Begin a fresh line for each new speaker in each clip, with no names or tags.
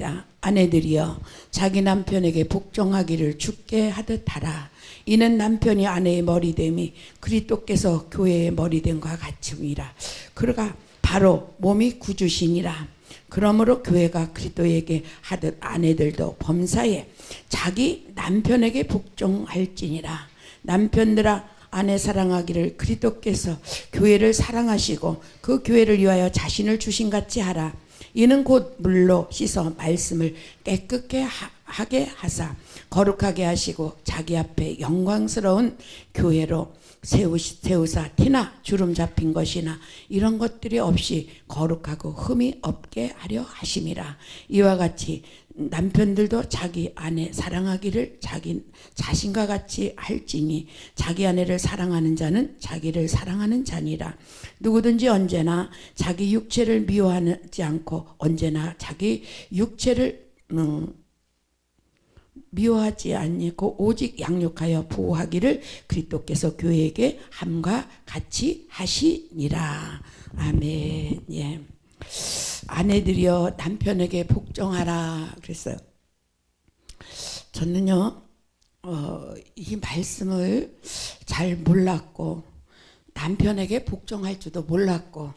말씀입니다. 아내들이여 자기 남편에게 복종하기를 주께 하듯 하라. 이는 남편이 아내의 머리됨이 그리스도께서 교회의 머리됨과 같음이라. 그러가 바로 몸이 구주시니라. 그러므로 교회가 그리스도에게 하듯 아내들도 범사에 자기 남편에게 복종할지니라. 남편들아 아내 사랑하기를 그리스도께서 교회를 사랑하시고 그 교회를 위하여 자신을 주신 같이 하라. 이는 곧 물로 씻어 말씀을 깨끗게 하게 하사 거룩하게 하시고 자기 앞에 영광스러운 교회로 세우사 티나 주름 잡힌 것이나 이런 것들이 없이 거룩하고 흠이 없게 하려 하심이라. 이와 같이 남편들도 자기 아내 사랑하기를 자기 자신과 같이 할지니 자기 아내를 사랑하는 자는 자기를 사랑하는 자니라. 누구든지 언제나 자기 육체를 미워하지 않고 언제나 자기 육체를 미워하지 않고 오직 양육하여 보호하기를 그리스도께서 교회에게 함과 같이 하시니라. 아멘. 예. 아내들이여 남편에게 복종하라 그랬어요. 저는요 이 말씀을 잘 몰랐고 남편에게 복종할 줄도 몰랐고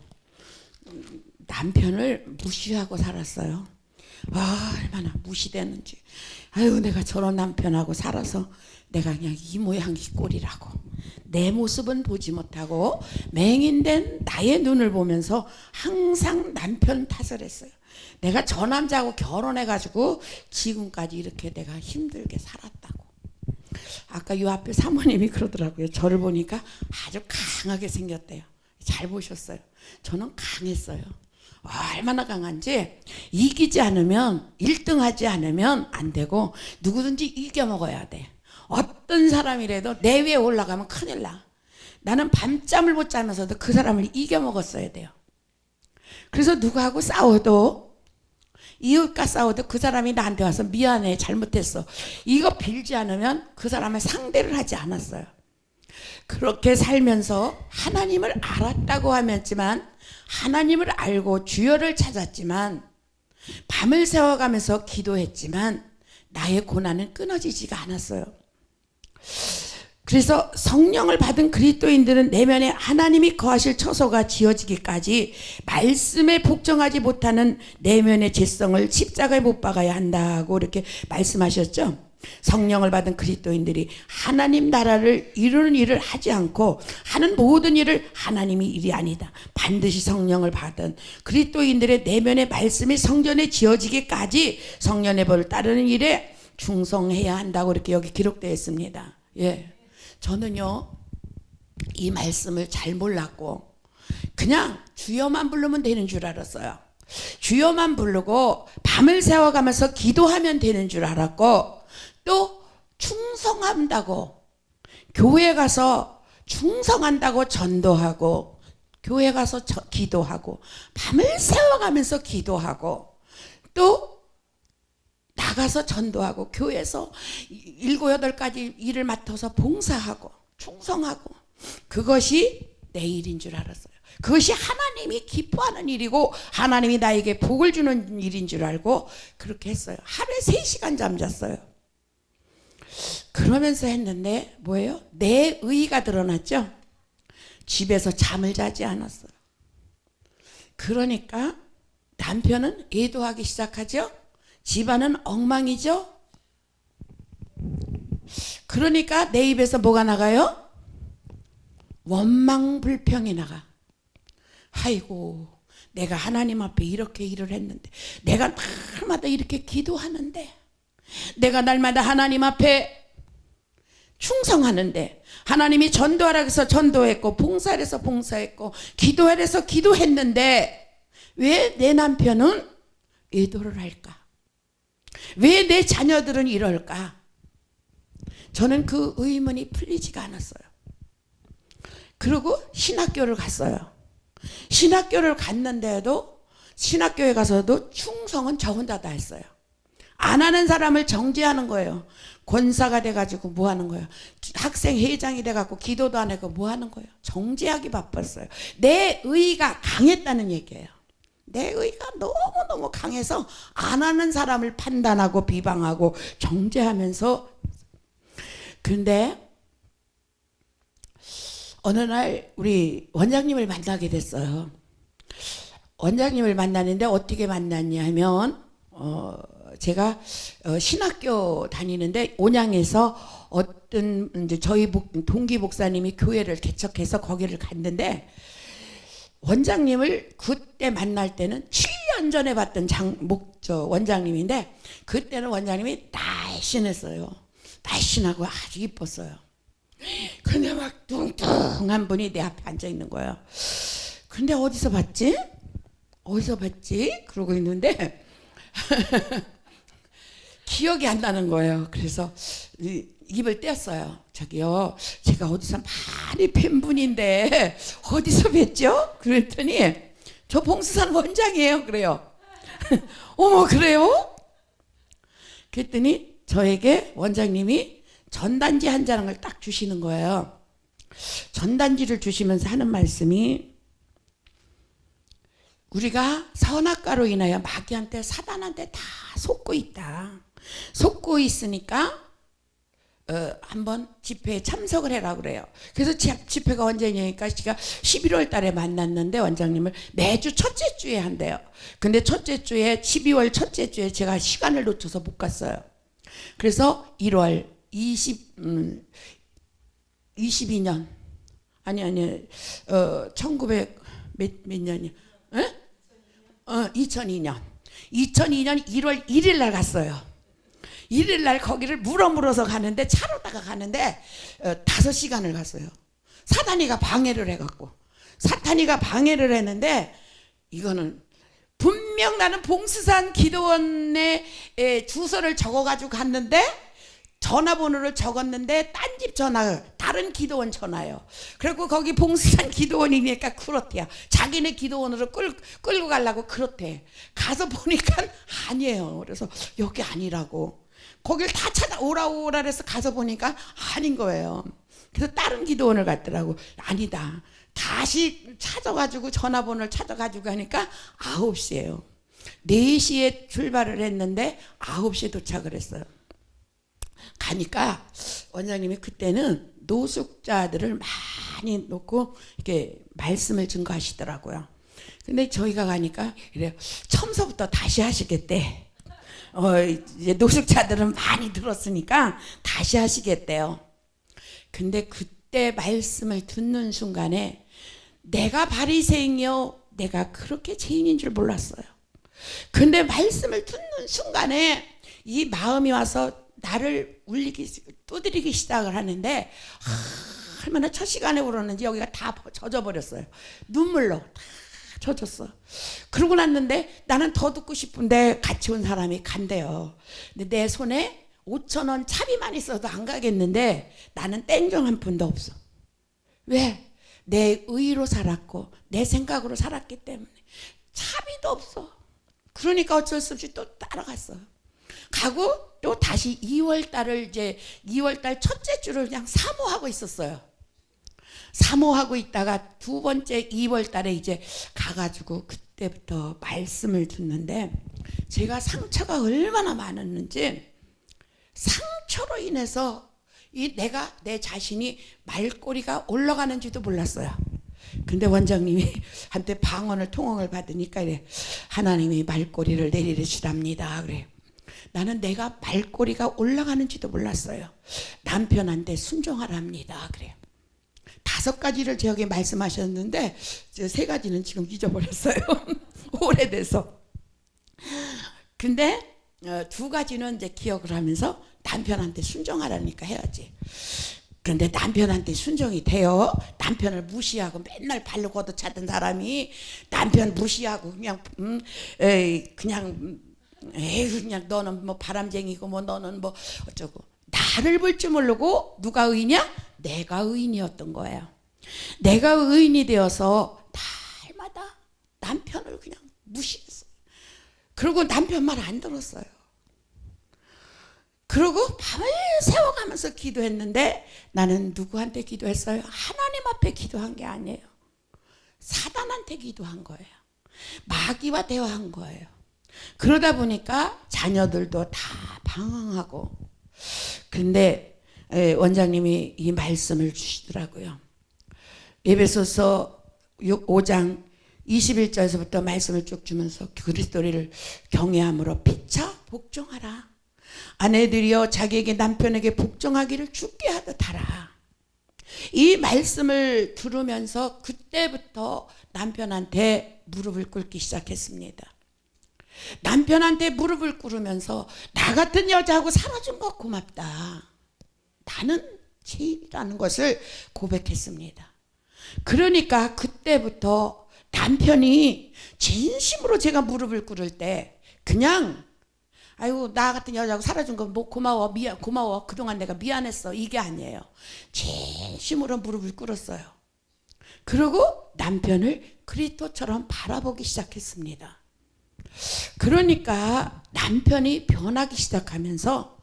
남편을 무시하고 살았어요. 얼마나 무시되는지. 아유, 내가 저런 남편하고 살아서 내가 그냥 이 모양 이 꼴이라고 내 모습은 보지 못하고 맹인된 나의 눈을 보면서 항상 남편 탓을 했어요. 내가 저 남자하고 결혼해가지고 지금까지 이렇게 내가 힘들게 살았다고. 아까 이 앞에 사모님이 그러더라고요. 저를 보니까 아주 강하게 생겼대요. 잘 보셨어요. 저는 강했어요. 얼마나 강한지 이기지 않으면 1등 하지 않으면 안 되고 누구든지 이겨먹어야 돼. 어떤 사람이라도 내 위에 올라가면 큰일 나. 나는 밤잠을 못 자면서도 그 사람을 이겨먹었어야 돼요. 그래서 누구하고 싸워도 이웃과 싸워도 그 사람이 나한테 와서 미안해 잘못했어 이거 빌지 않으면 그 사람의 상대를 하지 않았어요. 그렇게 살면서 하나님을 알았다고 하면지만 하나님을 알고 주여를 찾았지만 밤을 새워가면서 기도했지만 나의 고난은 끊어지지가 않았어요. 그래서 성령을 받은 그리스도인들은 내면에 하나님이 거하실 처소가 지어지기까지 말씀에 복종하지 못하는 내면의 죄성을 십자가에 못 박아야 한다고 이렇게 말씀하셨죠. 성령을 받은 그리스도인들이 하나님 나라를 이루는 일을 하지 않고 하는 모든 일을 하나님이 일이 아니다. 반드시 성령을 받은 그리스도인들의 내면의 말씀이 성전에 지어지기까지 성령의 법을 따르는 일에 충성해야 한다고 이렇게 여기 기록되어 있습니다. 예, 저는요 이 말씀을 잘 몰랐고 그냥 주여만 부르면 되는 줄 알았어요. 주여만 부르고 밤을 새워가면서 기도하면 되는 줄 알았고 또 충성한다고 교회 가서 충성한다고 전도하고 교회 가서 기도하고 밤을 새워가면서 기도하고 또 나가서 전도하고 교회에서 7, 8가지 일을 맡아서 봉사하고 충성하고 그것이 내 일인 줄 알았어요. 그것이 하나님이 기뻐하는 일이고 하나님이 나에게 복을 주는 일인 줄 알고 그렇게 했어요. 하루에 3시간 잠잤어요. 그러면서 했는데 뭐예요? 내 의의가 드러났죠. 집에서 잠을 자지 않았어요. 그러니까 남편은 애도하기 시작하죠. 집안은 엉망이죠. 그러니까 내 입에서 뭐가 나가요? 원망불평이 나가. 아이고 내가 하나님 앞에 이렇게 일을 했는데 내가 날마다 이렇게 기도하는데 내가 날마다 하나님 앞에 충성하는데 하나님이 전도하라 해서 전도했고 봉사하라 해서 봉사했고 기도하라 해서 기도했는데 왜 내 남편은 애도를 할까? 왜 내 자녀들은 이럴까? 저는 그 의문이 풀리지가 않았어요. 그리고 신학교를 갔어요. 신학교를 갔는데도 신학교에 가서도 충성은 저 혼자 다 했어요. 안 하는 사람을 정죄하는 거예요. 권사가 돼가지고 뭐 하는 거예요? 학생 회장이 돼가지고 기도도 안 하고 뭐 하는 거예요? 정죄하기 바빴어요. 내 의의가 강했다는 얘기예요. 내 의가 너무너무 강해서 안 하는 사람을 판단하고 비방하고 정죄하면서. 근데 어느 날 우리 원장님을 만나게 됐어요. 원장님을 만나는데 어떻게 만났냐 하면 제가 신학교 다니는데 온양에서 어떤 이제 저희 동기 목사님이 교회를 개척해서 거기를 갔는데, 원장님을 그때 만날 때는 7년 전에 봤던 원장님인데, 그때는 원장님이 날씬했어요. 날씬하고 아주 이뻤어요. 근데 막 뚱뚱한 분이 내 앞에 앉아 있는 거예요. 근데 어디서 봤지? 그러고 있는데 기억이 안 나는 거예요. 그래서 입을 떼었어요. 저기요, 제가 어디서 많이 뵌 분인데 어디서 뵀죠? 그랬더니 저 봉수산 원장이에요. 그래요. 어머, 그래요? 그랬더니 저에게 원장님이 전단지 한 장을 딱 주시는 거예요. 전단지를 주시면서 하는 말씀이, 우리가 선악과로 인하여 마귀한테 사단한테 다 속고 있다. 속고 있으니까 한번 집회에 참석을 해라 그래요. 그래서 집회가 언제냐니까 제가 11월 달에 만났는데 원장님을 매주 첫째 주에 한대요. 근데 첫째 주에 12월 첫째 주에 제가 시간을 놓쳐서 못 갔어요. 그래서 1월 22년 아니 1900 몇 년이요? 2002년 1월 1일 날 갔어요. 1일 날 거기를 물어서 가는데, 차로다가 가는데 5시간을 갔어요. 사탄이가 방해를 해갖고, 사탄이가 방해를 했는데, 이거는 분명 나는 봉수산 기도원에 주소를 적어가지고 갔는데, 전화번호를 적었는데 딴 집 전화, 다른 기도원 전화요. 그리고 거기 봉수산 기도원이니까 그렇대요. 자기네 기도원으로 끌고 가려고 그렇대. 가서 보니까 아니에요. 그래서 여기 아니라고. 거길 다 오라 해서 가서 보니까 아닌 거예요. 그래서 다른 기도원을 갔더라고. 아니다. 다시 찾아가지고 전화번호를 찾아가지고 하니까 9시예요. 4시에 출발을 했는데 9시에 도착을 했어요. 가니까 원장님이 그때는 노숙자들을 많이 놓고 이렇게 말씀을 증거하시더라고요. 근데 저희가 가니까 이래요. 처음서부터 다시 하시겠대. 이제 노숙자들은 많이 들었으니까 다시 하시겠대요. 근데 그때 말씀을 듣는 순간에 내가 바리새인이요, 내가 그렇게 죄인인 줄 몰랐어요. 근데 말씀을 듣는 순간에 이 마음이 와서 나를 두드리기 시작을 하는데, 얼마나 첫 시간에 울었는지 여기가 다 젖어버렸어요. 눈물로 다 젖었어. 그러고 났는데 나는 더 듣고 싶은데 같이 온 사람이 간대요. 근데 내 손에 5,000원 차비만 있어도 안 가겠는데 나는 땡정 한 푼도 없어. 왜? 내 의로 살았고 내 생각으로 살았기 때문에 차비도 없어. 그러니까 어쩔 수 없이 또 따라갔어요. 가고 또 다시 2월달을 이제 2월달 첫째 주를 그냥 사모하고 있었어요. 사모하고 있다가 두 번째 2월달에 이제 가가지고 그때부터 말씀을 듣는데, 제가 상처가 얼마나 많았는지, 상처로 인해서 내 자신이 말꼬리가 올라가는지도 몰랐어요. 근데 원장님이 한테 방언을 통언을 받으니까 이래, 하나님이 말꼬리를 내리시랍니다. 그래요. 나는 내가 말꼬리가 올라가는지도 몰랐어요. 남편한테 순종하랍니다. 그래요. 5가지를 저에게 말씀하셨는데 3가지는 지금 잊어버렸어요. 오래돼서. 근데 2가지는 이제 기억을 하면서 남편한테 순종하라니까 해야지. 그런데 남편한테 순종이 돼요? 남편을 무시하고 맨날 발로 걷어차던 사람이 남편 무시하고 그냥 그냥 너는 뭐 바람쟁이고 뭐 너는 뭐 어쩌고, 나를 볼 줄 모르고 누가 의인이야? 내가 의인이었던 거예요. 내가 의인이 되어서 날마다 남편을 그냥 무시했어요. 그리고 남편 말 안 들었어요. 그리고 밤을 새워가면서 기도했는데, 나는 누구한테 기도했어요? 하나님 앞에 기도한 게 아니에요. 사단한테 기도한 거예요. 마귀와 대화한 거예요. 그러다 보니까 자녀들도 다 방황하고. 근데 원장님이 이 말씀을 주시더라고요. 에베소서 5장 21절에서부터 말씀을 쭉 주면서 그리스도를 경외함으로 피차 복종하라. 아내들이여 자기에게 남편에게 복종하기를 주께 하듯 하라. 이 말씀을 들으면서 그때부터 남편한테 무릎을 꿇기 시작했습니다. 남편한테 무릎을 꿇으면서 나 같은 여자하고 살아준 거 고맙다. 나는 제일이라는 것을 고백했습니다. 그러니까 그때부터 남편이 진심으로 제가 무릎을 꿇을 때 그냥 아이고 나 같은 여자하고 살아준 거 뭐 고마워 고마워 그동안 내가 미안했어 이게 아니에요. 진심으로 무릎을 꿇었어요. 그리고 남편을 그리스도처럼 바라보기 시작했습니다. 그러니까 남편이 변하기 시작하면서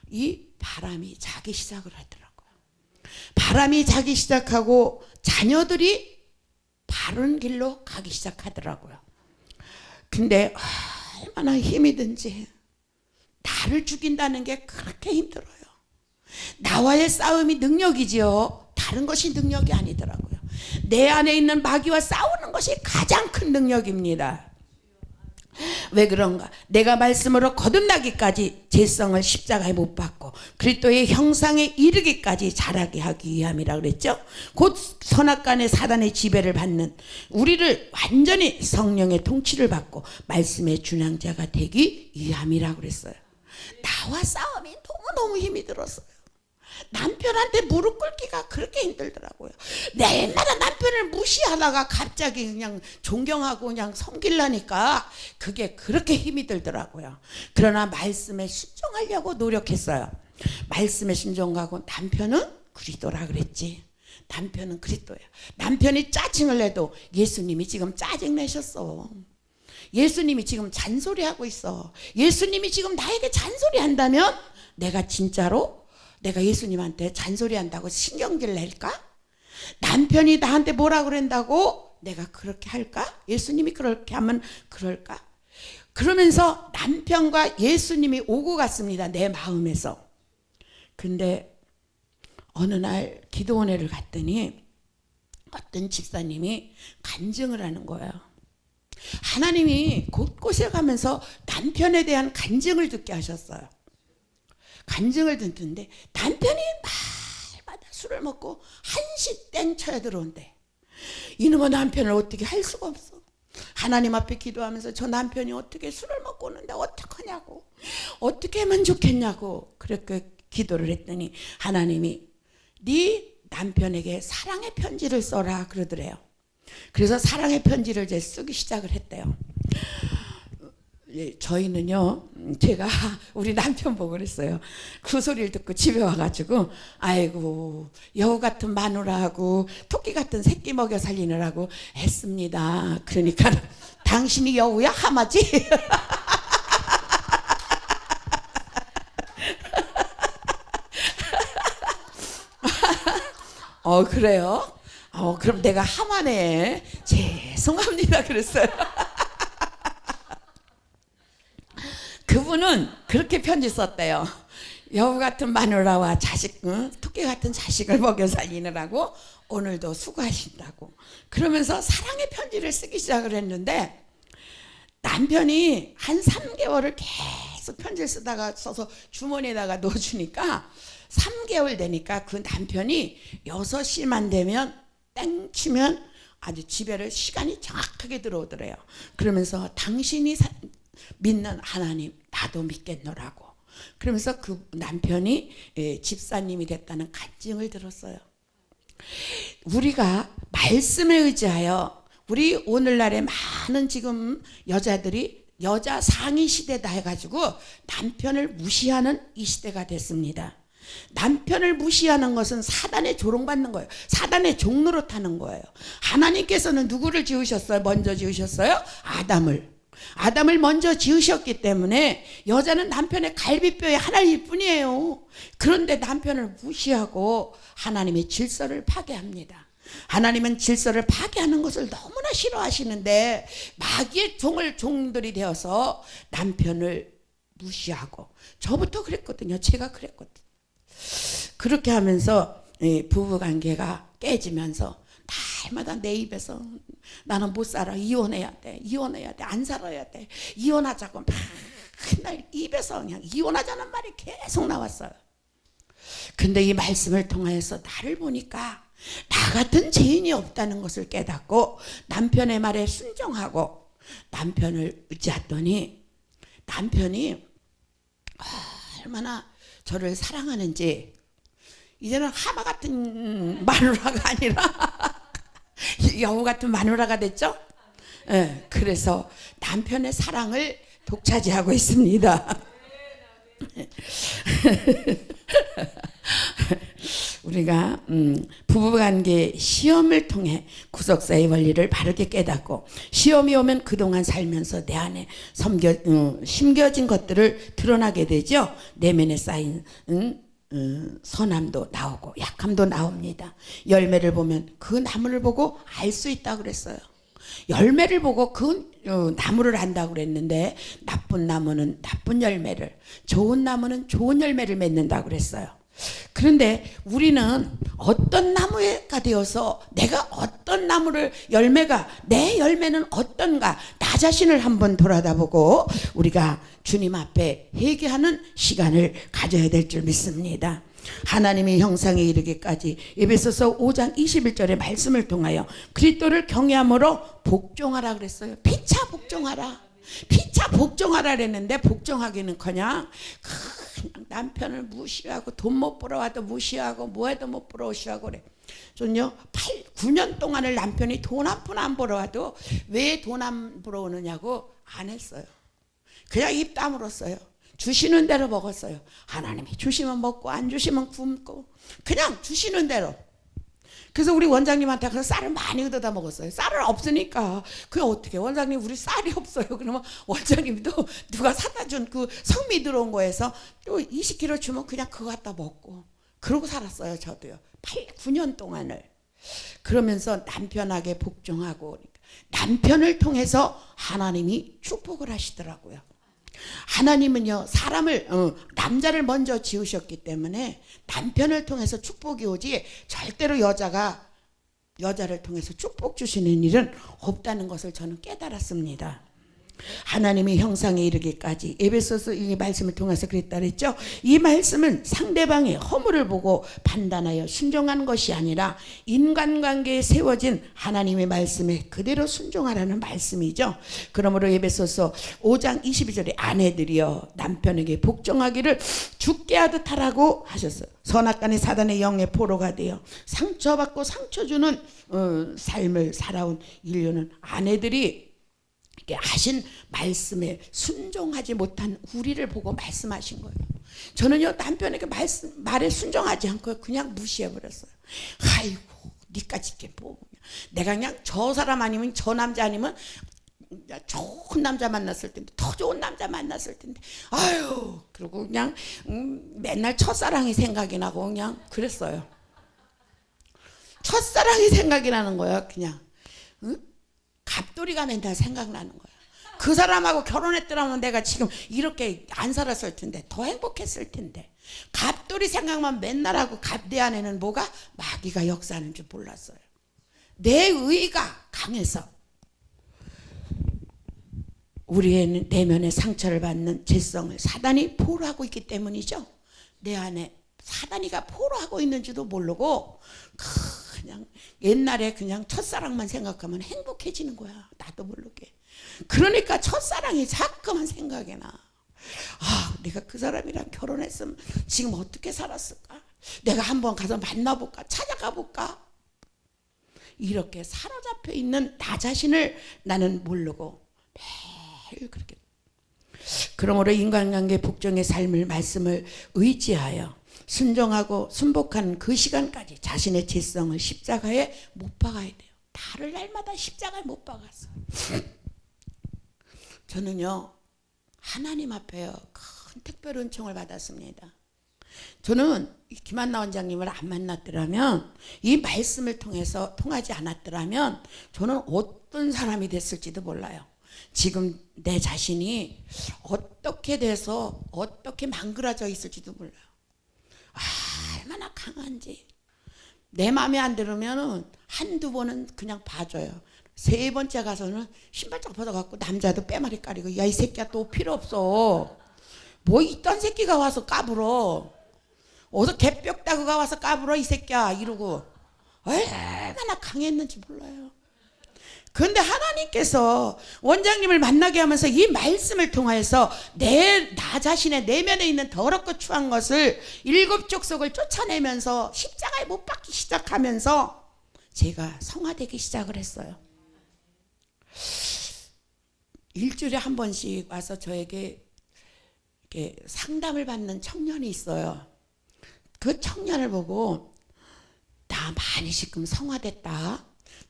이 바람이 자기 시작을 하더라고요. 바람이 자기 시작하고 자녀들이 바른 길로 가기 시작하더라고요. 근데 얼마나 힘이 든지 나를 죽인다는 게 그렇게 힘들어요. 나와의 싸움이 능력이지요. 다른 것이 능력이 아니더라고요. 내 안에 있는 마귀와 싸우는 것이 가장 큰 능력입니다. 왜 그런가? 내가 말씀으로 거듭나기까지 죄성을 십자가에 못 박고 그리스도의 형상에 이르기까지 자라게 하기 위함이라 그랬죠. 곧 선악간의 사단의 지배를 받는 우리를 완전히 성령의 통치를 받고 말씀의 준양자가 되기 위함이라 그랬어요. 나와 싸움이 너무너무 힘이 들었어요. 남편한테 무릎 꿇기가 그렇게 힘들더라고요. 내일마다 남편을 무시하다가 갑자기 그냥 존경하고 그냥 섬기려니까 그게 그렇게 힘이 들더라고요. 그러나 말씀에 순종하려고 노력했어요. 말씀에 순종하고 남편은 그리스도라 그랬지. 남편은 그리스도예요. 남편이 짜증을 내도 예수님이 지금 짜증 내셨어. 예수님이 지금 잔소리하고 있어. 예수님이 지금 나에게 잔소리한다면 내가 진짜로 내가 예수님한테 잔소리한다고 신경질 낼까? 남편이 나한테 뭐라 그런다고 내가 그렇게 할까? 예수님이 그렇게 하면 그럴까? 그러면서 남편과 예수님이 오고 갔습니다. 내 마음에서. 근데 어느 날 기도원회를 갔더니 어떤 집사님이 간증을 하는 거예요. 하나님이 곳곳에 가면서 남편에 대한 간증을 듣게 하셨어요. 간증을 듣는데 남편이 날마다 술을 먹고 1시 땡 쳐야 들어온대. 이놈의 남편을 어떻게 할 수가 없어. 하나님 앞에 기도하면서 저 남편이 어떻게 술을 먹고 오는데 어떡하냐고, 어떻게 하면 좋겠냐고 그렇게 기도를 했더니 하나님이 네 남편에게 사랑의 편지를 써라 그러더래요. 그래서 사랑의 편지를 이제 쓰기 시작을 했대요. 저희는요, 제가 우리 남편 보고 그랬어요. 그 소리를 듣고 집에 와가지고 아이고 여우 같은 마누라하고 토끼 같은 새끼 먹여 살리느라고 했습니다. 그러니까 당신이 여우야 하마지? 그래요? 그럼 내가 하마네. 죄송합니다 그랬어요. 그분은 그렇게 편지 썼대요. 여우 같은 마누라와 자식, 토끼 같은 자식을 먹여 살리느라고 오늘도 수고하신다고. 그러면서 사랑의 편지를 쓰기 시작을 했는데 남편이 한 3개월을 계속 편지를 써서 주머니에다가 넣어주니까 3개월 되니까 그 남편이 6시만 되면 땡 치면 아주 집에를 시간이 정확하게 들어오더래요. 그러면서 당신이 믿는 하나님 나도 믿겠노라고. 그러면서 그 남편이 집사님이 됐다는 간증을 들었어요. 우리가 말씀에 의지하여 우리 오늘날에 많은 지금 여자들이 여자 상위 시대다 해가지고 남편을 무시하는 이 시대가 됐습니다. 남편을 무시하는 것은 사단의 조롱받는 거예요. 사단의 종로로 타는 거예요. 하나님께서는 누구를 지으셨어요? 먼저 지으셨어요? 아담을 먼저 지으셨기 때문에 여자는 남편의 갈비뼈의 하나일 뿐이에요. 그런데 남편을 무시하고 하나님의 질서를 파괴합니다. 하나님은 질서를 파괴하는 것을 너무나 싫어하시는데 마귀의 종들이 되어서 남편을 무시하고, 저부터 그랬거든요. 제가 그랬거든요. 그렇게 하면서 부부관계가 깨지면서 날마다 내 입에서 나는 못 살아, 이혼해야 돼, 이혼해야 돼, 안 살아야 돼, 이혼하자고 맨날 입에서 그냥 이혼하자는 말이 계속 나왔어요. 근데 이 말씀을 통해서 나를 보니까 나 같은 죄인이 없다는 것을 깨닫고 남편의 말에 순종하고 남편을 의지했더니 남편이 얼마나 저를 사랑하는지, 이제는 하마 같은 마누라가 아니라 여우 같은 마누라가 됐죠. 네, 그래서 남편의 사랑을 독차지하고 있습니다. 우리가 부부관계 시험을 통해 구속사의 원리를 바르게 깨닫고, 시험이 오면 그동안 살면서 내 안에 심겨진 것들을 드러나게 되죠. 내면에 쌓인 선함도 나오고 약함도 나옵니다. 열매를 보면 그 나무를 보고 알 수 있다고 그랬어요. 열매를 보고 그 나무를 안다고 그랬는데, 나쁜 나무는 나쁜 열매를, 좋은 나무는 좋은 열매를 맺는다고 그랬어요. 그런데 우리는 어떤 나무가 되어서 내가 어떤 나무를, 내 열매는 어떤가, 나 자신을 한번 돌아다보고 우리가 주님 앞에 회개하는 시간을 가져야 될 줄 믿습니다. 하나님의 형상에 이르기까지 에베소서 5장 21절의 말씀을 통하여 그리스도를 경외함으로 복종하라 그랬어요. 피차 복종하라. 피차 복종하라 그랬는데 복종하기는커녕 그냥 남편을 무시하고, 돈 못 벌어와도 무시하고, 뭐해도 못 벌어오시하고 그래. 저는요 9년 동안을 남편이 돈 한 푼 안 벌어와도 왜 돈 안 벌어오느냐고 안 했어요. 그냥 입 다물었어요. 주시는 대로 먹었어요. 하나님이 주시면 먹고 안 주시면 굶고, 그냥 주시는 대로. 그래서 우리 원장님한테 가서 쌀을 많이 얻어다 먹었어요. 쌀을 없으니까. 그게 어떻게, 원장님 우리 쌀이 없어요. 그러면 원장님도 누가 사다 준 그 성미 들어온 거에서 또 20kg 주면 그냥 그거 갖다 먹고 그러고 살았어요. 저도요 9년 동안을. 그러면서 남편에게 복종하고, 남편을 통해서 하나님이 축복을 하시더라고요. 하나님은요 남자를 먼저 지으셨기 때문에 남편을 통해서 축복이 오지, 절대로 여자를 통해서 축복 주시는 일은 없다는 것을 저는 깨달았습니다. 하나님의 형상에 이르기까지, 에베소서 이 말씀을 통해서 그랬다 그랬죠. 이 말씀은 상대방의 허물을 보고 판단하여 순종한 것이 아니라 인간관계에 세워진 하나님의 말씀에 그대로 순종하라는 말씀이죠. 그러므로 에베소서 5장 22절에 아내들이여 남편에게 복종하기를 죽게 하듯 하라고 하셨어요. 선악간의 사단의 영의 포로가 되어 상처받고 상처 주는 삶을 살아온 인류는 아내들이 하신 말씀에 순종하지 못한 우리를 보고 말씀하신 거예요. 저는요 남편에게 말에 순종하지 않고 그냥 무시해버렸어요. 아이고 니까지 게 뭐, 내가 그냥 저 사람 아니면, 저 남자 아니면 좋은 남자 만났을 텐데, 더 좋은 남자 만났을 텐데, 아유, 그리고 그냥 맨날 첫사랑이 생각이 나고 그냥 그랬어요. 첫사랑이 생각이 나는 거야. 그냥 갑돌이가 맨날 생각나는 거야. 그 사람하고 결혼했더라면 내가 지금 이렇게 안 살았을 텐데, 더 행복했을 텐데. 갑돌이 생각만 맨날 하고 내 안에는 뭐가 마귀가 역사하는 줄 몰랐어요. 내 의가 강해서 우리의 내면에 상처를 받는 죄성을 사단이 포로하고 있기 때문이죠. 내 안에 사단이가 포로하고 있는지도 모르고 그냥 옛날에 그냥 첫사랑만 생각하면 행복해지는 거야. 나도 모르게. 그러니까 첫사랑이 자꾸만 생각이 나. 아, 내가 그 사람이랑 결혼했으면 지금 어떻게 살았을까? 내가 한번 가서 만나볼까? 찾아가 볼까? 이렇게 사로잡혀 있는 나 자신을 나는 모르고 매일 그렇게. 그러므로 인간관계 복종의 삶을, 말씀을 의지하여 순종하고 순복하는 그 시간까지 자신의 죄성을 십자가에 못 박아야 돼요. 달을 날마다 십자가에 못 박았어. 저는요 하나님 앞에요 큰 특별 은총을 받았습니다. 저는 김한나 원장님을 안 만났더라면, 이 말씀을 통해서 통하지 않았더라면 저는 어떤 사람이 됐을지도 몰라요. 지금 내 자신이 어떻게 돼서 어떻게 망그러져 있을지도 몰라요. 얼마나 강한지. 내 마음에 안 들으면 한두 번은 그냥 봐줘요. 세 번째 가서는 신발짝 벗어갖고 남자도 빼마리 까리고, 야 이 새끼야 또 필요 없어. 뭐 이딴 새끼가 와서 까불어. 어서 개뼈 따구가 와서 까불어 이 새끼야 이러고. 얼마나 강했는지 몰라요. 그런데 하나님께서 원장님을 만나게 하면서 이 말씀을 통하여서 나 자신의 내면에 있는 더럽고 추한 것을 일곱 족속을 쫓아내면서 십자가에 못 박기 시작하면서 제가 성화되기 시작을 했어요. 일주일에 한 번씩 와서 저에게 이렇게 상담을 받는 청년이 있어요. 그 청년을 보고 나 많이 지금 성화됐다.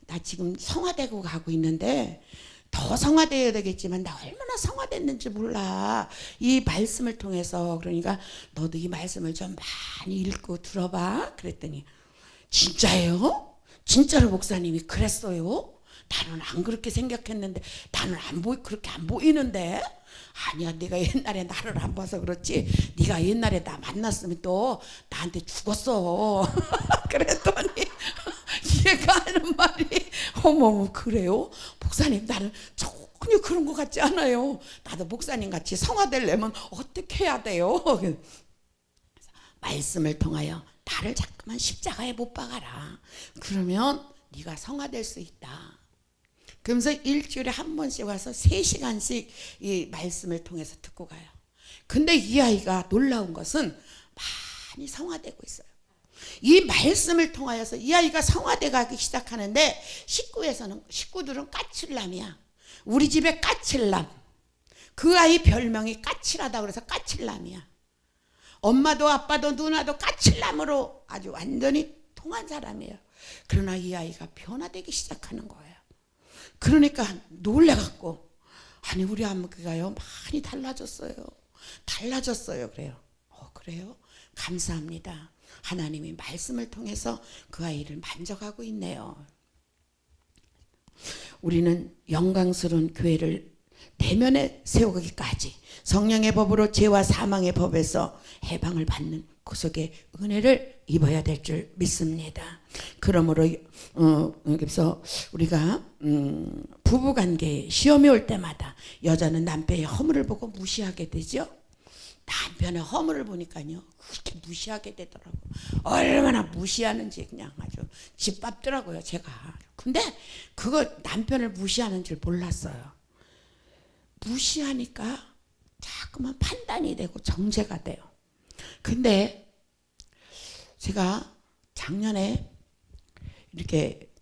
나 지금 성화되고 가고 있는데 더 성화되어야 되겠지만 나 얼마나 성화됐는지 몰라. 이 말씀을 통해서. 그러니까 너도 이 말씀을 좀 많이 읽고 들어봐. 그랬더니 진짜예요? 진짜로 목사님이 그랬어요? 나는 안 그렇게 생각했는데, 나는 그렇게 안 보이는데. 아니야, 네가 옛날에 나를 안 봐서 그렇지. 네가 옛날에 나 만났으면 또 나한테 죽었어. 그랬더니 얘가 하는 말이, 어머 그래요? 목사님 나는 전혀 그런 것 같지 않아요. 나도 목사님 같이 성화되려면 어떻게 해야 돼요? 말씀을 통하여 나를 자꾸만 십자가에 못 박아라. 그러면 네가 성화될 수 있다. 그러면서 일주일에 한 번씩 와서 3시간씩 이 말씀을 통해서 듣고 가요. 근데 이 아이가 놀라운 것은 많이 성화되고 있어요. 이 말씀을 통하여서 이 아이가 성화돼 가기 시작하는데, 식구들은 까칠남이야. 우리 집에 까칠남. 그 아이 별명이 까칠하다 그래서 까칠남이야. 엄마도 아빠도 누나도 까칠남으로 아주 완전히 통한 사람이에요. 그러나 이 아이가 변화되기 시작하는 거예요. 그러니까 놀래갖고, 아니 우리 아무개가요 많이 달라졌어요. 그래요. 그래요? 감사합니다. 하나님이 말씀을 통해서 그 아이를 만져가고 있네요. 우리는 영광스러운 교회를 대면에 세우기까지 성령의 법으로 죄와 사망의 법에서 해방을 받는 구속의 은혜를 입어야 될 줄 믿습니다. 그러므로 그래서 우리가 부부관계에 시험이 올 때마다 여자는 남편의 허물을 보고 무시하게 되죠. 남편의 허물을 보니까요 그렇게 무시하게 되더라고요. 얼마나 무시하는지 그냥 아주 짓밟더라고요 제가. 근데 그거 남편을 무시하는 줄 몰랐어요. 무시하니까 자꾸만 판단이 되고 정죄가 돼요. 근데 제가 작년에 이렇게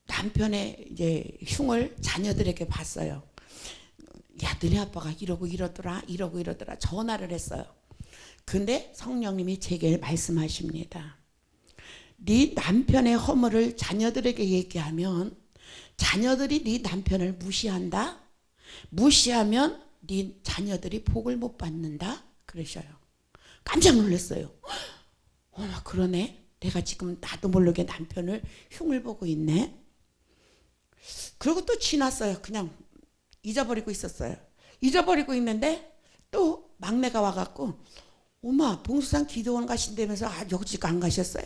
남편의 이제 흉을 자녀들에게 봤어요. 야, 너네 아빠가 이러고 이러더라 전화를 했어요. 근데 성령님이 제게 말씀하십니다. 네 남편의 허물을 자녀들에게 얘기하면 자녀들이 네 남편을 무시한다. 무시하면 네 자녀들이 복을 못 받는다. 그러셔요. 깜짝 놀랐어요. 그러네. 내가 지금 나도 모르게 남편을 흉을 보고 있네. 그리고 또 지났어요. 그냥 잊어버리고 있었어요. 잊어버리고 있는데 또 막내가 와갖고, 엄마 봉수산 기도원 가신다면서 여기 안 가셨어요?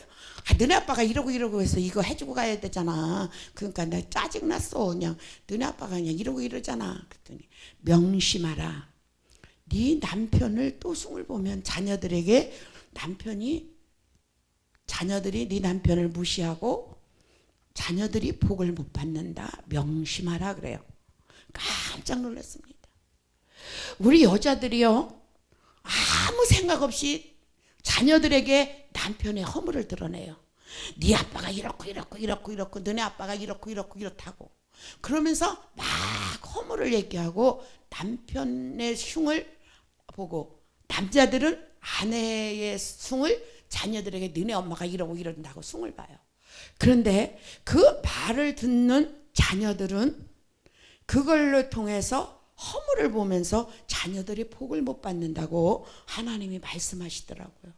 너네 아빠가 이러고 해서 이거 해주고 가야 되잖아. 그러니까 나 짜증났어. 그냥 너네 아빠가 그냥 이러고 이러잖아. 그랬더니 명심하라. 네 남편을 또 숭을 보면 자녀들이 네 남편을 무시하고 자녀들이 복을 못 받는다. 명심하라 그래요. 깜짝 놀랐습니다. 우리 여자들이요 아무 생각 없이 자녀들에게 남편의 허물을 드러내요. 네 아빠가 이렇고 너네 아빠가 이렇다고 그러면서 막 허물을 얘기하고 남편의 흉을 보고, 남자들은 아내의 흉을 자녀들에게 너네 엄마가 이런다고 흉을 봐요. 그런데 그 말을 듣는 자녀들은 그걸로 통해서 허물을 보면서 자녀들이 복을 못 받는다고 하나님이 말씀하시더라고요.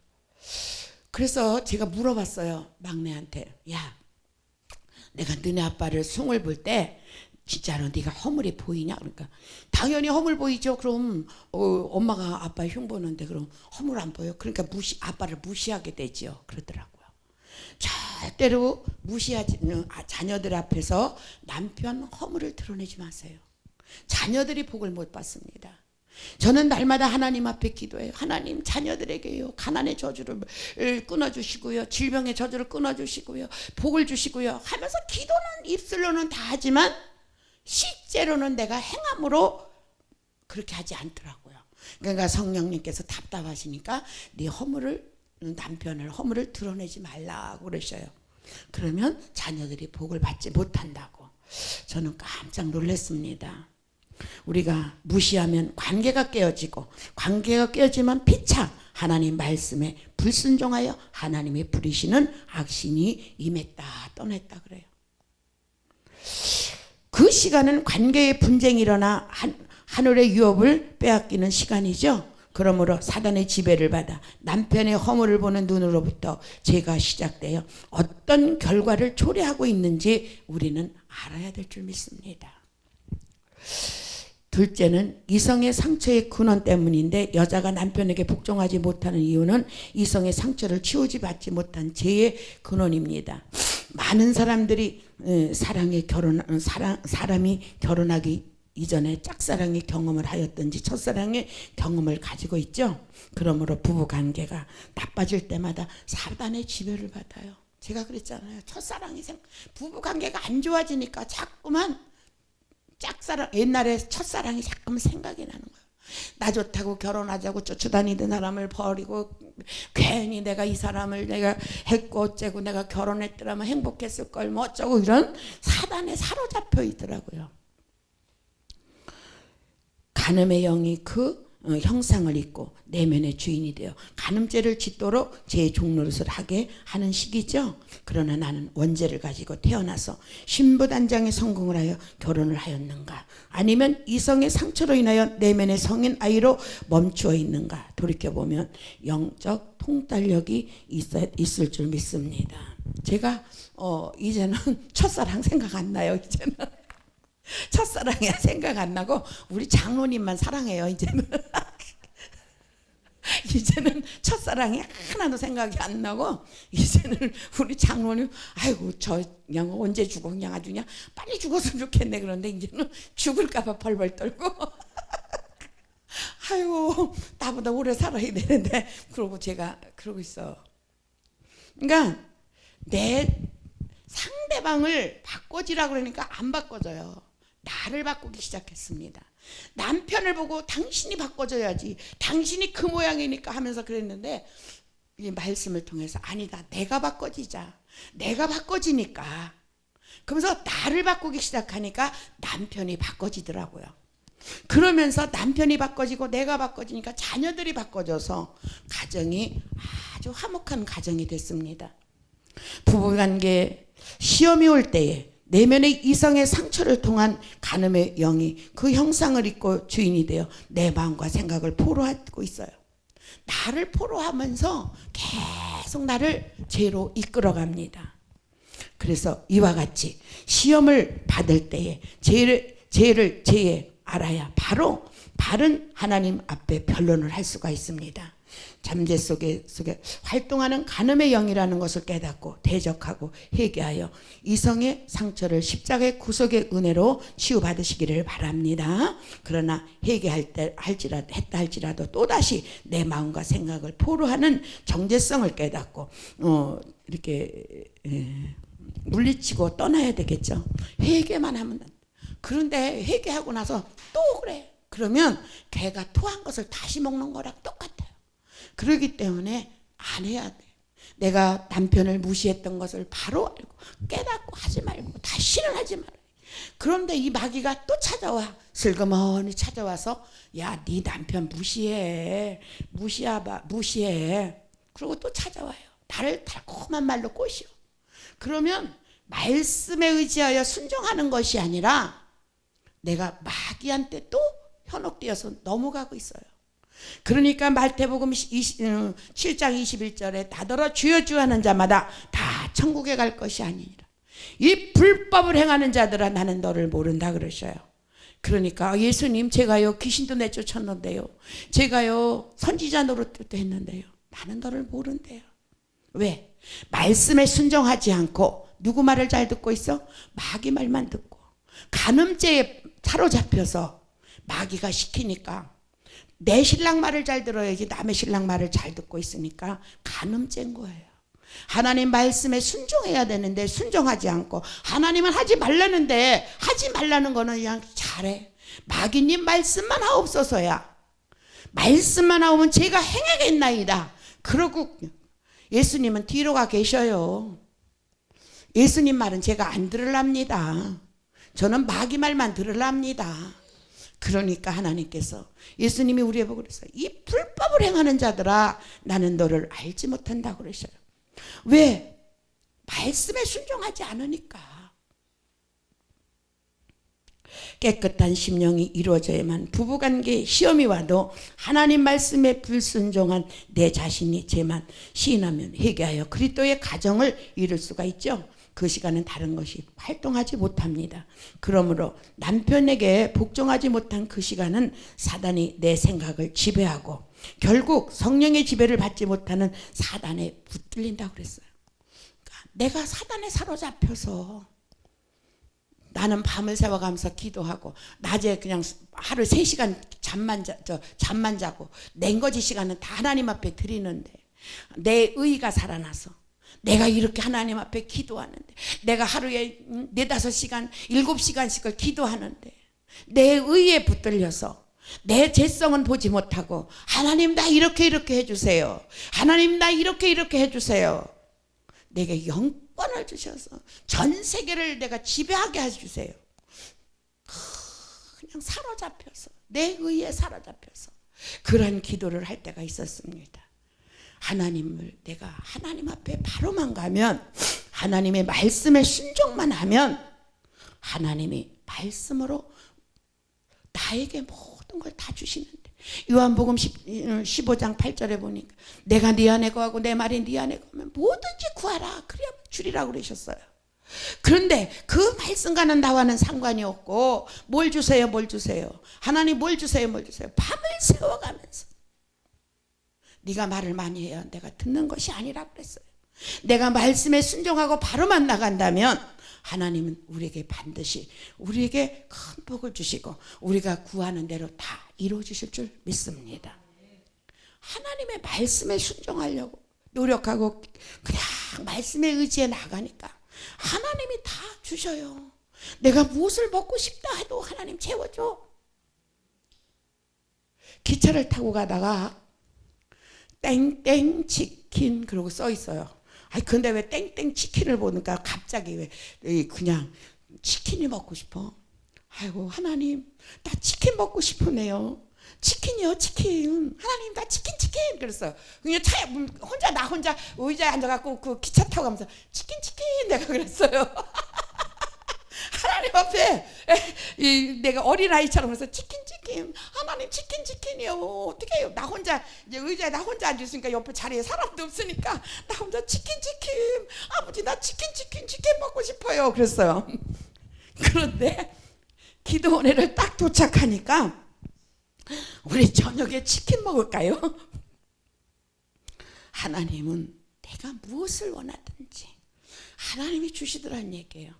그래서 제가 물어봤어요. 막내한테. 야, 내가 너네 아빠를 숭을 볼 때 진짜로 네가 허물이 보이냐? 그러니까 당연히 허물 보이죠. 그럼 엄마가 아빠 흉 보는데 그럼 허물 안 보여? 그러니까 아빠를 무시하게 되죠. 그러더라고요. 절대로 무시하지 자녀들 앞에서 남편 허물을 드러내지 마세요. 자녀들이 복을 못 받습니다. 저는 날마다 하나님 앞에 기도해요. 하나님, 자녀들에게요 가난의 저주를 끊어주시고요, 질병의 저주를 끊어주시고요, 복을 주시고요 하면서 기도는 입술로는 다 하지만 실제로는 내가 행함으로 그렇게 하지 않더라고요. 그러니까 성령님께서 답답하시니까 네 허물을, 남편을 허물을 드러내지 말라고 그러셔요. 그러면 자녀들이 복을 받지 못한다고. 저는 깜짝 놀랐습니다. 우리가 무시하면 관계가 깨어지고, 관계가 깨어지면 피차 하나님 말씀에 불순종하여 하나님이 부리시는 악신이 임했다 떠났다 그래요. 그 시간은 관계의 분쟁이 일어나 하늘의 유업을 빼앗기는 시간이죠. 그러므로 사단의 지배를 받아 남편의 허물을 보는 눈으로부터 죄가 시작되어 어떤 결과를 초래하고 있는지 우리는 알아야 될 줄 믿습니다. 둘째는 이성의 상처의 근원 때문인데, 여자가 남편에게 복종하지 못하는 이유는 이성의 상처를 치우지 받지 못한 죄의 근원입니다. 많은 사람들이 사람이 결혼하기 이전에 짝사랑의 경험을 하였든지 첫사랑의 경험을 가지고 있죠. 그러므로 부부관계가 나빠질 때마다 사단의 지배를 받아요. 제가 그랬잖아요. 첫사랑이 부부관계가 안 좋아지니까 자꾸만 짝사랑, 옛날에 첫사랑이 자꾸만 생각이 나는 거예요. 나 좋다고 결혼하자고 쫓아다니던 사람을 버리고 괜히 내가 이 사람을 내가 했고 어째고 내가 결혼했더라면 행복했을 걸 뭐 어쩌고, 이런 사단에 사로잡혀 있더라고요. 간음의 영이 그 형상을 입고 내면의 주인이 되어 간음죄를 짓도록 제 종노릇을 하게 하는 시기죠. 그러나 나는 원죄를 가지고 태어나서 신부단장에 성공을 하여 결혼을 하였는가, 아니면 이성의 상처로 인하여 내면의 성인 아이로 멈추어 있는가, 돌이켜보면 영적 통달력이 있을 줄 믿습니다. 제가 이제는 첫사랑 생각 안 나요. 이제는 첫사랑이 생각 안 나고 우리 장로님만 사랑해요. 이제는 첫사랑이 하나도 생각이 안 나고, 이제는 우리 장로님, 아이고 저 그냥 언제 죽어, 그냥 아주 그냥 빨리 죽었으면 좋겠네. 그런데 이제는 죽을까봐 벌벌 떨고 아이고 나보다 오래 살아야 되는데, 그러고 제가 그러고 있어. 그러니까 내 상대방을 바꿔지라 그러니까 안 바꿔져요. 나를 바꾸기 시작했습니다. 남편을 보고 당신이 바꿔줘야지, 당신이 그 모양이니까 하면서 그랬는데, 이 말씀을 통해서 아니다, 내가 바꿔지자, 내가 바꿔지니까, 그러면서 나를 바꾸기 시작하니까 남편이 바꿔지더라고요. 그러면서 남편이 바꿔지고 내가 바꿔지니까 자녀들이 바꿔져서 가정이 아주 화목한 가정이 됐습니다. 부부관계 시험이 올 때에 내면의 이성의 상처를 통한 간음의 영이 그 형상을 입고 주인이 되어 내 마음과 생각을 포로하고 있어요. 나를 포로하면서 계속 나를 죄로 이끌어갑니다. 그래서 이와 같이 시험을 받을 때에 죄에 알아야 바로 바른 하나님 앞에 변론을 할 수가 있습니다. 잠재 속에 활동하는 간음의 영이라는 것을 깨닫고 대적하고 회개하여 이성의 상처를 십자가의 구속의 은혜로 치유받으시기를 바랍니다. 그러나 회개할 때 했다 할지라도 또다시 내 마음과 생각을 포로하는 정체성을 깨닫고 이렇게 물리치고 떠나야 되겠죠. 회개만 하면. 그런데 회개하고 나서 또 그래. 그러면 개가 토한 것을 다시 먹는 거랑 똑같아요. 그렇기 때문에 안 해야 돼. 내가 남편을 무시했던 것을 바로 알고 깨닫고 하지 말고 다시는 하지 말아요. 그런데 이 마귀가 또 찾아와. 슬그머니 찾아와서 야, 네 남편 무시해. 무시해. 그리고 또 찾아와요. 나를 달콤한 말로 꼬시오. 그러면 말씀에 의지하여 순종하는 것이 아니라 내가 마귀한테 또 현혹되어서 넘어가고 있어요. 그러니까 마태복음 7장 21절에 다더러 주여 주여 하는 자마다 다 천국에 갈 것이 아니니라. 이 불법을 행하는 자들아 나는 너를 모른다 그러셔요. 그러니까 예수님, 제가요 귀신도 내쫓았는데요, 제가요 선지자 노릇도 했는데요, 나는 너를 모른대요. 왜? 말씀에 순종하지 않고 누구 말을 잘 듣고 있어? 마귀 말만 듣고 간음죄에 사로잡혀서 마귀가 시키니까 내 신랑 말을 잘 들어야지 남의 신랑 말을 잘 듣고 있으니까 간음죄인 거예요. 하나님 말씀에 순종해야 되는데 순종하지 않고, 하나님은 하지 말라는데 하지 말라는 거는 그냥 잘해. 마귀님 말씀만 하옵소서야. 말씀만 하오면 제가 행하겠나이다. 그러고 예수님은 뒤로 가 계셔요. 예수님 말은 제가 안 들으랍니다. 저는 마귀 말만 들으랍니다. 그러니까 하나님께서, 예수님이 우리에게 보고 그랬어요. 이 불법을 행하는 자들아 나는 너를 알지 못한다고 그러셔요. 왜? 말씀에 순종하지 않으니까. 깨끗한 심령이 이루어져야만 부부관계에 시험이 와도 하나님 말씀에 불순종한 내 자신이 죄만 시인하면 회개하여 그리스도의 가정을 이룰 수가 있죠. 그 시간은 다른 것이 활동하지 못합니다. 그러므로 남편에게 복종하지 못한 그 시간은 사단이 내 생각을 지배하고 결국 성령의 지배를 받지 못하는 사단에 붙들린다고 그랬어요. 그러니까 내가 사단에 사로잡혀서 나는 밤을 새워가면서 기도하고 낮에 그냥 하루 3시간 잠만 자고 냉거지 시간은 다 하나님 앞에 드리는데 내 의가 살아나서 내가 이렇게 하나님 앞에 기도하는데, 내가 하루에 4-5시간 7시간씩을 기도하는데 내 의에 붙들려서 내 죄성은 보지 못하고 하나님 나 이렇게 해주세요, 하나님 나 이렇게 해주세요, 내게 영권을 주셔서 전 세계를 내가 지배하게 해주세요. 그냥 사로잡혀서 내 의에 사로잡혀서 그런 기도를 할 때가 있었습니다. 하나님을 내가 하나님 앞에 바로만 가면, 하나님의 말씀에 순종만 하면 하나님이 말씀으로 나에게 모든 걸 다 주시는데, 요한복음 15장 8절에 보니까 내가 네 안에 거하고 내 말이 네 안에 거하면 뭐든지 구하라 그래야 주리라고 그러셨어요. 그런데 그 말씀과는 나와는 상관이 없고 뭘 주세요 하나님 뭘 주세요 밤을 새워가면서 네가 말을 많이 해야 내가 듣는 것이 아니라 그랬어요. 내가 말씀에 순종하고 바로만 나간다면 하나님은 우리에게 반드시 우리에게 큰 복을 주시고 우리가 구하는 대로 다 이루어 주실 줄 믿습니다. 하나님의 말씀에 순종하려고 노력하고 그냥 말씀에 의지해 나가니까 하나님이 다 주셔요. 내가 무엇을 먹고 싶다 해도 하나님 채워줘. 기차를 타고 가다가 땡땡 치킨 그러고 써 있어요. 아니 근데 왜 땡땡 치킨을 보니까 갑자기 왜 그냥 치킨이 먹고 싶어. 아이고 하나님 나 치킨 먹고 싶으네요. 치킨이요 치킨. 하나님 나 치킨 그랬어요. 그냥 차에 나 혼자 의자에 앉아갖고 그 기차 타고 가면서 치킨 내가 그랬어요. 하나님 앞에 내가 어린아이처럼 해서 치킨 하나님 치킨이요 어떻게 해요. 나 혼자 이제 의자에 나 혼자 앉았으니까 옆에 자리에 사람도 없으니까 나 혼자 치킨 아버지 나 치킨 먹고 싶어요 그랬어요. 그런데 기도원에를 딱 도착하니까 우리 저녁에 치킨 먹을까요? 하나님은 내가 무엇을 원하든지 하나님이 주시더란 얘기예요.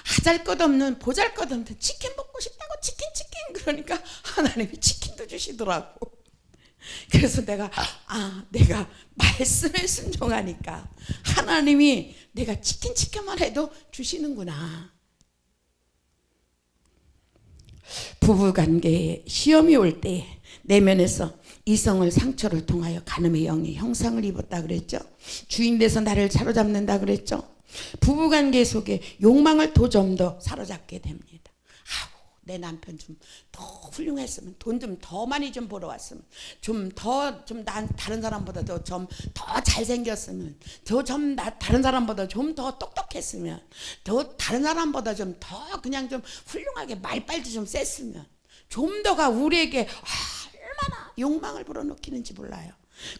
하잘것없는 보잘것없는 치킨 먹고 싶다고 치킨 그러니까 하나님이 치킨도 주시더라고. 그래서 내가 말씀에 순종하니까 하나님이 내가 치킨만 해도 주시는구나. 부부관계에 시험이 올 때 내면에서 이성을 상처를 통하여 간음의 영이 형상을 입었다 그랬죠. 주인 돼서 나를 사로잡는다 그랬죠. 부부관계 속에 욕망을 좀 더 사로잡게 됩니다. 내 남편 좀 더 훌륭했으면, 돈 좀 더 많이 좀 벌어왔으면, 난 다른 사람보다도 좀 더 잘생겼으면, 다른 사람보다 좀 더 똑똑했으면, 다른 사람보다 좀 더 그냥 좀 훌륭하게 말빨도 좀 셌으면, 좀 더가 우리에게 얼마나 욕망을 불어넣기는지 몰라요.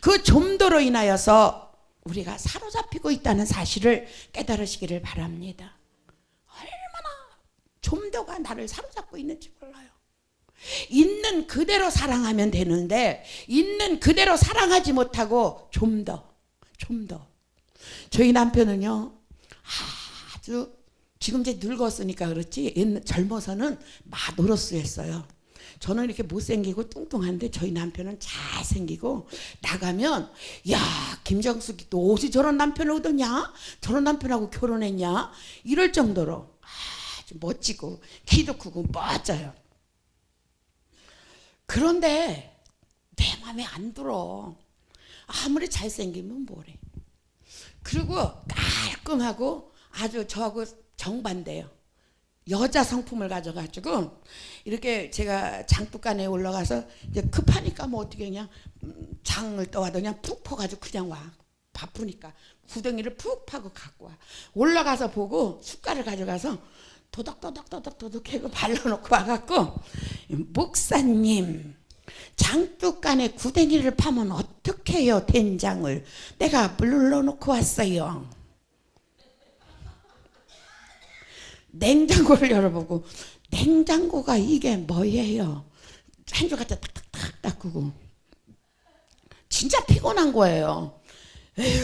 그 좀도로 인하여서 우리가 사로잡히고 있다는 사실을 깨달으시기를 바랍니다. 얼마나 좀도가 나를 사로잡고 있는지 몰라요. 있는 그대로 사랑하면 되는데 있는 그대로 사랑하지 못하고 좀 더. 저희 남편은요, 아주 지금 이제 늙었으니까 그렇지 젊어서는 마노로스였어요. 저는 이렇게 못생기고 뚱뚱한데 저희 남편은 잘생기고 나가면 야 김정숙이 너 어디 저런 남편을 얻었냐? 저런 남편하고 결혼했냐? 이럴 정도로 아주 멋지고 키도 크고 멋져요. 그런데 내 맘에 안 들어. 아무리 잘생기면 뭐래. 그리고 깔끔하고 아주 저하고 정반대예요. 여자 성품을 가져가지고 이렇게 제가 장독간에 올라가서 이제 급하니까 뭐 어떻게 그냥 장을 떠와도 그냥 푹 퍼가지고 그냥 와. 바쁘니까 구덩이를 푹 파고 갖고 와. 올라가서 보고 숟갈을 가져가서 도덕도덕 해고 발라놓고 와갖고 목사님 장독간에 구덩이를 파면 어떻게 해요 된장을 내가 물러놓고 왔어요. 냉장고를 열어보고 냉장고가 이게 뭐예요? 한 줄 갖다 탁탁탁 닦고 진짜 피곤한 거예요. 에휴,